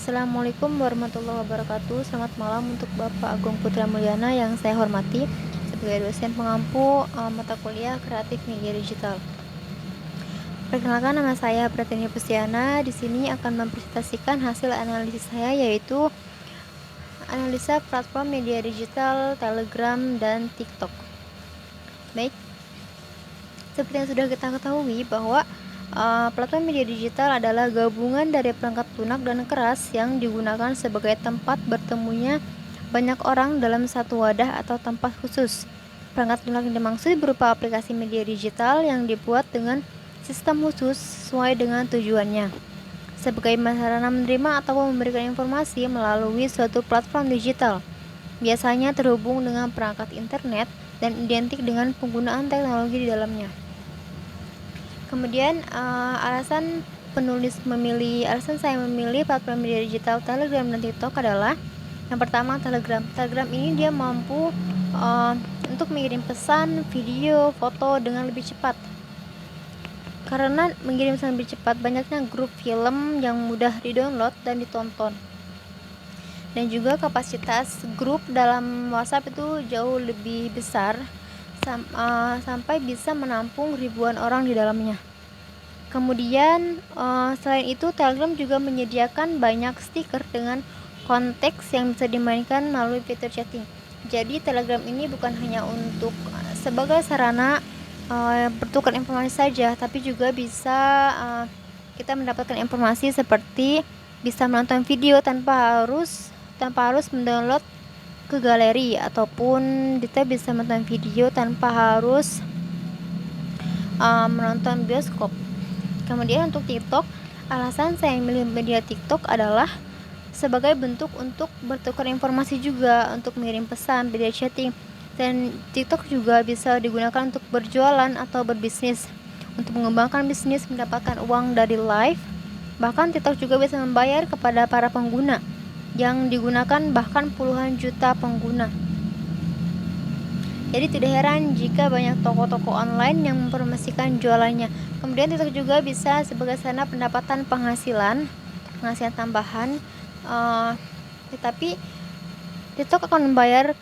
Assalamualaikum warahmatullahi wabarakatuh. Selamat malam untuk Bapak Agung Putra Mulyana yang saya hormati sebagai dosen pengampu mata kuliah Kreatif Media Digital. Perkenalkan, nama saya Pratini Pustiana. Di sini akan mempresentasikan hasil analisis saya, yaitu analisa platform media digital Telegram dan TikTok. Baik, seperti yang sudah kita ketahui bahwa platform media digital adalah gabungan dari perangkat lunak dan keras yang digunakan sebagai tempat bertemunya banyak orang dalam satu wadah atau tempat khusus. Perangkat lunak yang dimaksud berupa aplikasi media digital yang dibuat dengan sistem khusus sesuai dengan tujuannya, sebagai sarana menerima atau memberikan informasi melalui suatu platform digital. Biasanya terhubung dengan perangkat internet dan identik dengan penggunaan teknologi di dalamnya. Kemudian alasan saya memilih platform media digital Telegram dan TikTok adalah, yang pertama, Telegram. Telegram ini dia mampu untuk mengirim pesan, video, foto dengan lebih cepat. Karena mengirim pesan lebih cepat, banyaknya grup film yang mudah di-download dan ditonton. Dan juga kapasitas grup dalam WhatsApp itu jauh lebih besar, sampai bisa menampung ribuan orang di dalamnya. Kemudian selain itu, Telegram juga menyediakan banyak stiker dengan konteks yang bisa dimainkan melalui fitur chatting. Jadi Telegram ini bukan hanya untuk sebagai sarana bertukar informasi saja, tapi juga bisa kita mendapatkan informasi seperti bisa menonton video tanpa harus mendownload ke galeri, ataupun kita bisa menonton video tanpa harus menonton bioskop. Kemudian untuk TikTok, alasan saya memilih media TikTok adalah sebagai bentuk untuk bertukar informasi juga, untuk mengirim pesan, video chatting. Dan TikTok juga bisa digunakan untuk berjualan atau berbisnis, untuk mengembangkan bisnis, mendapatkan uang dari live. Bahkan TikTok juga bisa membayar kepada para pengguna, yang digunakan bahkan puluhan juta pengguna. Jadi tidak heran jika banyak toko-toko online yang mempromosikan jualannya. Kemudian TikTok juga bisa sebagai sarana pendapatan penghasilan tambahan. Tetapi TikTok akan membayar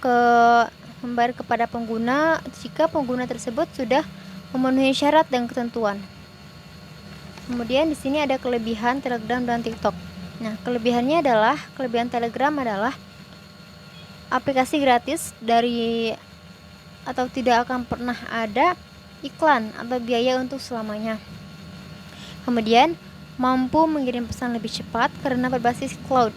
kepada pengguna jika pengguna tersebut sudah memenuhi syarat dan ketentuan. Kemudian di sini ada kelebihan Telegram dan TikTok. Nah, kelebihan Telegram adalah aplikasi gratis atau tidak akan pernah ada iklan atau biaya untuk selamanya. Kemudian mampu mengirim pesan lebih cepat karena berbasis cloud.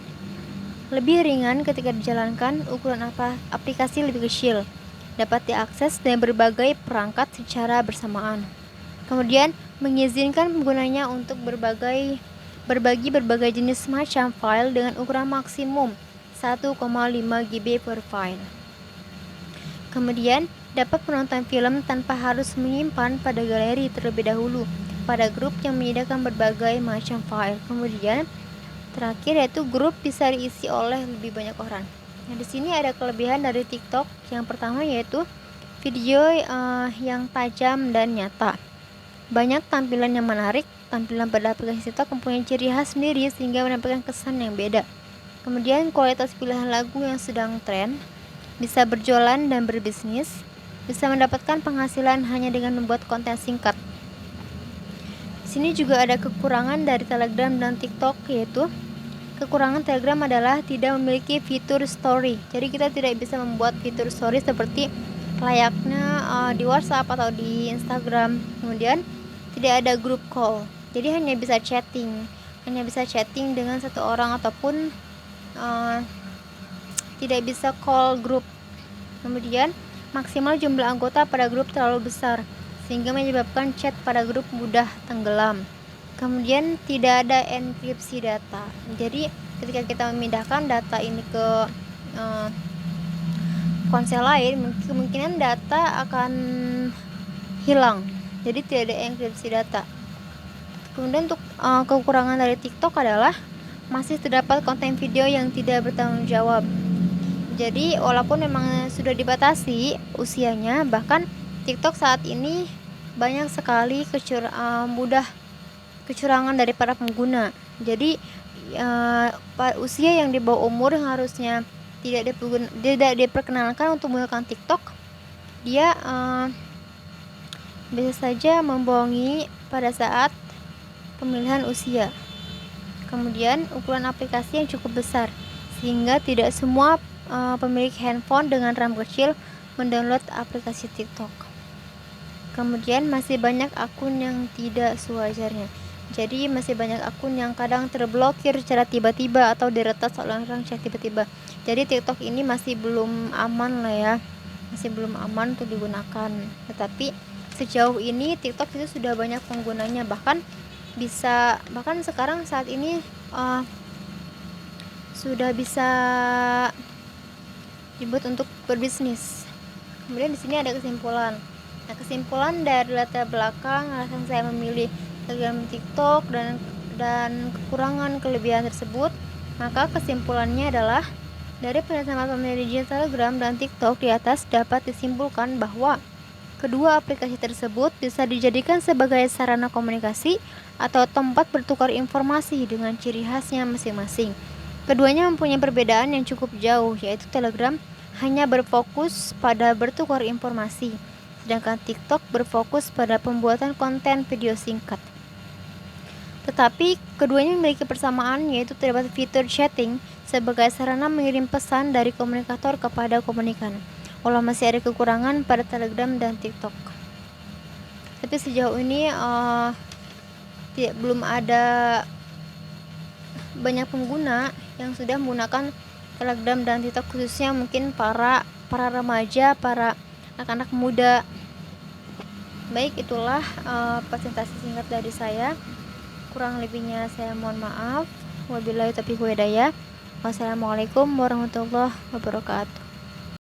Lebih ringan ketika dijalankan, ukuran aplikasi lebih kecil, dapat diakses dengan berbagai perangkat secara bersamaan. Kemudian mengizinkan penggunanya untuk berbagi berbagai jenis macam file dengan ukuran maksimum 1,5 GB per file. Kemudian dapat menonton film tanpa harus menyimpan pada galeri terlebih dahulu pada grup yang menyediakan berbagai macam file. Kemudian terakhir yaitu grup bisa diisi oleh lebih banyak orang. Nah, di sini ada kelebihan dari TikTok. Yang pertama yaitu video yang tajam dan nyata. Banyak tampilan yang menarik. Tampilan pada aplikasi TikTok mempunyai ciri khas sendiri sehingga menampilkan kesan yang beda. Kemudian kualitas pilihan lagu yang sedang tren, bisa berjualan dan berbisnis, bisa mendapatkan penghasilan hanya dengan membuat konten singkat. Di sini juga ada kekurangan dari Telegram dan TikTok, yaitu kekurangan Telegram adalah tidak memiliki fitur story. Jadi kita tidak bisa membuat fitur story seperti layaknya di WhatsApp atau di Instagram. Kemudian tidak ada group call. Jadi hanya bisa chatting dengan satu orang, ataupun tidak bisa call grup. Kemudian maksimal jumlah anggota pada grup terlalu besar sehingga menyebabkan chat pada grup mudah tenggelam. Kemudian tidak ada enkripsi data. Jadi ketika kita memindahkan data ini ke ponsel lain, kemungkinan data akan hilang. Jadi tidak ada enkripsi data. Kemudian untuk kekurangan dari TikTok adalah masih terdapat konten video yang tidak bertanggung jawab. Jadi walaupun memang sudah dibatasi usianya, bahkan TikTok saat ini banyak sekali kecurangan dari para pengguna. Jadi usia yang di bawah umur yang harusnya tidak diperkenalkan untuk menggunakan TikTok, dia bisa saja membohongi pada saat pemilihan usia. Kemudian ukuran aplikasi yang cukup besar, sehingga tidak semua pemilik handphone dengan RAM kecil mendownload aplikasi TikTok. Kemudian masih banyak akun yang tidak sewajarnya. Jadi masih banyak akun yang kadang terblokir secara tiba-tiba atau diretas oleh orang secara tiba-tiba. Jadi TikTok ini masih belum aman lah ya, masih belum aman untuk digunakan. Tetapi sejauh ini TikTok itu sudah banyak penggunanya, bahkan sekarang saat ini sudah bisa dibuat untuk berbisnis. Kemudian di sini ada kesimpulan. Nah, kesimpulan dari latar belakang alasan saya memilih Telegram TikTok dan kekurangan kelebihan tersebut, maka kesimpulannya adalah dari penelitian pemilih Telegram dan TikTok di atas dapat disimpulkan bahwa kedua aplikasi tersebut bisa dijadikan sebagai sarana komunikasi atau tempat bertukar informasi dengan ciri khasnya masing-masing. Keduanya mempunyai perbedaan yang cukup jauh, yaitu Telegram hanya berfokus pada bertukar informasi, sedangkan TikTok berfokus pada pembuatan konten video singkat. Tetapi keduanya memiliki persamaan, yaitu terdapat fitur chatting sebagai sarana mengirim pesan dari komunikator kepada komunikan. Walau masih ada kekurangan pada Telegram dan TikTok. Tapi sejauh ini belum ada banyak pengguna yang sudah menggunakan Telegram dan TikTok, khususnya mungkin para remaja, para anak-anak muda. Baik, itulah presentasi singkat dari saya. Kurang lebihnya saya mohon maaf. Wabillahi taufiq wal hidayah. Wassalamualaikum warahmatullahi wabarakatuh.